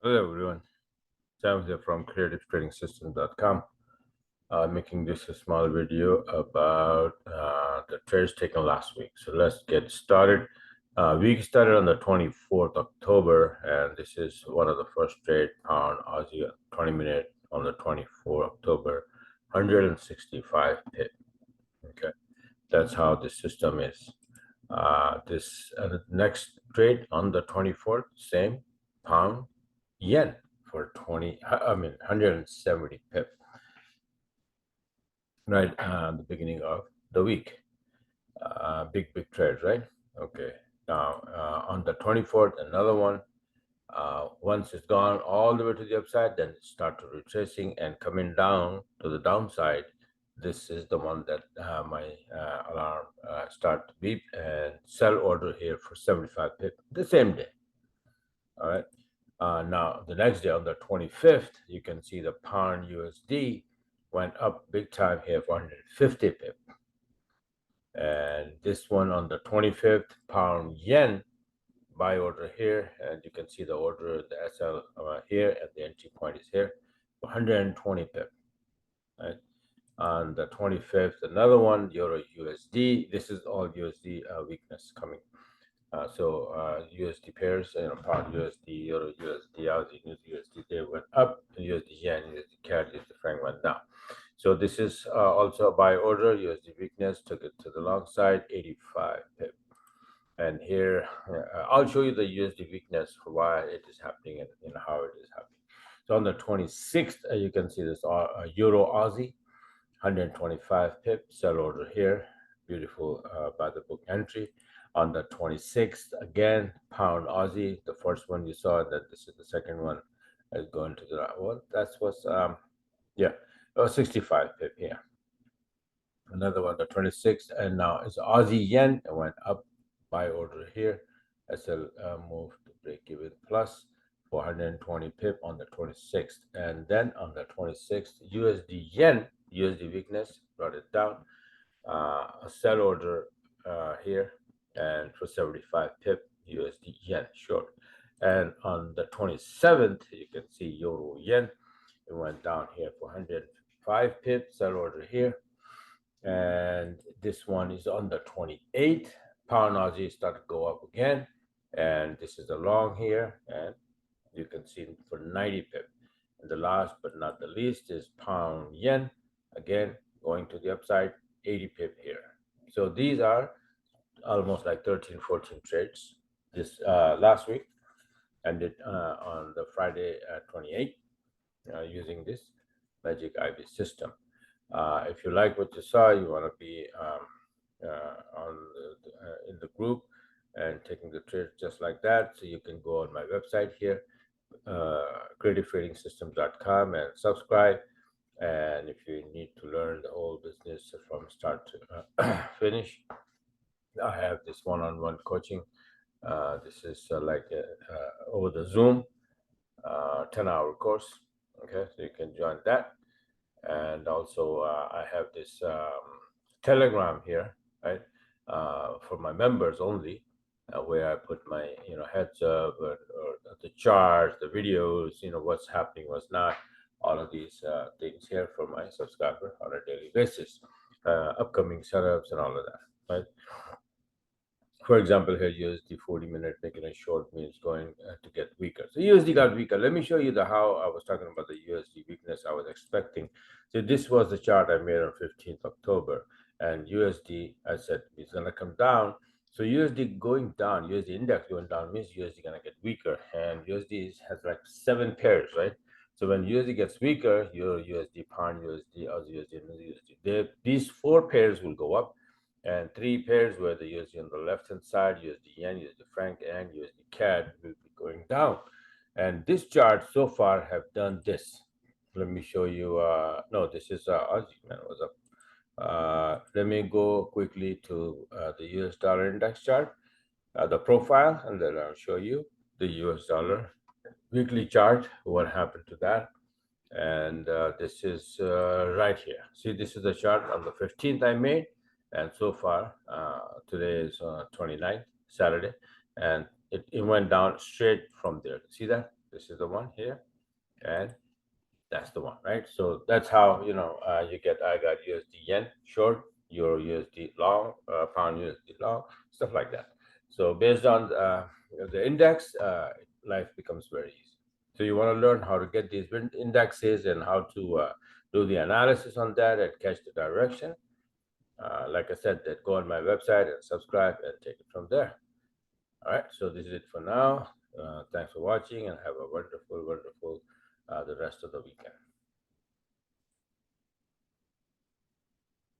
Hello everyone, Sam here from creativetradingsystems.com. Making this a small video about the trades taken last week. So let's get started. Week started on the 24th October, and this is one of the first trade on Aussie 20-minute on the 24th October, 165 pip. Okay, that's how the system is. This next trade on the 24th, same pound yen for 170 pip, right? The beginning of the week. Big trade, right? Okay. Now on the 24th, another one. Once it's gone all the way to the upside, then it starts retracing and coming down to the downside. This is the one that my alarm start to beep, and sell order here for 75 pip the same day. All right. Now the next day on the 25th, you can see the pound USD went up big time here for 150 pip. And this one on the 25th, pound yen buy order here, and you can see the order, the SL here, and the entry point is here, 120 pip. Right. On the 25th, another one, Euro USD. This is all USD weakness coming. USD pairs, pound USD, Euro USD, Aussie USD, they went up, and USD yen, USD CAD, USD franc went down. So this is also a buy order. USD weakness took it to the long side, 85 pip. And here, I'll show you the USD weakness for why it is happening and how it is happening. So on the 26th, you can see this Euro Aussie, 125 pip, sell order here. Beautiful by the book entry. On the 26th, again, pound Aussie, the first one you saw, that this is the second one, is going to the, well, that's what's, 65 pip here. Another one, the 26th, and now it's Aussie yen, it went up, buy order here. SL moved to break even plus 420 pip on the 26th. And then on the 26th, USD yen, USD weakness, brought it down. A sell order here, and for 75 pip, USD yen short. And on the 27th, you can see Euro yen, it went down here for 105 pip, sell order here. And this one is on the 28th. Pound Aussie start to go up again, and this is the long here, and you can see for 90 pip. And the last but not the least is pound yen, again going to the upside, 80 pip here. So these are almost like 13, 14 trades this last week, ended on the Friday 28th using this Magic IB system. If you like what you saw, you want to be in the group and taking the trade just like that. So you can go on my website here, creativetradingsystems.com, and subscribe. And if you need to learn the whole business from start to finish, I have this one-on-one coaching. This is like over the Zoom, 10-hour course. Okay, so you can join that. And also I have this Telegram here, right, for my members only, where I put my heads up or the charts, the videos, what's happening, what's not, all of these things here for my subscriber on a daily basis, upcoming setups and all of that, right? For example, here USD 40-minute making a short means going to get weaker. So USD got weaker. Let me show you the how I was talking about the USD weakness I was expecting. So this was the chart I made on 15th October, and USD, I said it's gonna come down. So USD going down, USD index going down means USD gonna get weaker, and USD has like 7 pairs, right? So when USD gets weaker, your USD, pound USD, Aussie USD, and USD, these 4 pairs will go up, and 3 pairs where the USD on the left hand side, USD yen, USD franc, and USD CAD will be going down. And this chart so far have done this. Let me show you. No, this is Aussie, man, what's up? Let me go quickly to the US dollar index chart, the profile, and then I'll show you the US dollar weekly chart, what happened to that. And this is right here. See, this is the chart on the 15th I made. And so far, today is 29th, Saturday, and it went down straight from there. See that? This is the one here, and that's the one, right? So that's how, you know, you get, I got USD yen short, euro USD long, pound USD long, stuff like that. So based on the index, life becomes very easy. So you want to learn how to get these indexes and how to do the analysis on that and catch the direction. Like I said, that go on my website and subscribe and take it from there. All right, so this is it for now. Thanks for watching and have a wonderful, wonderful the rest of the weekend.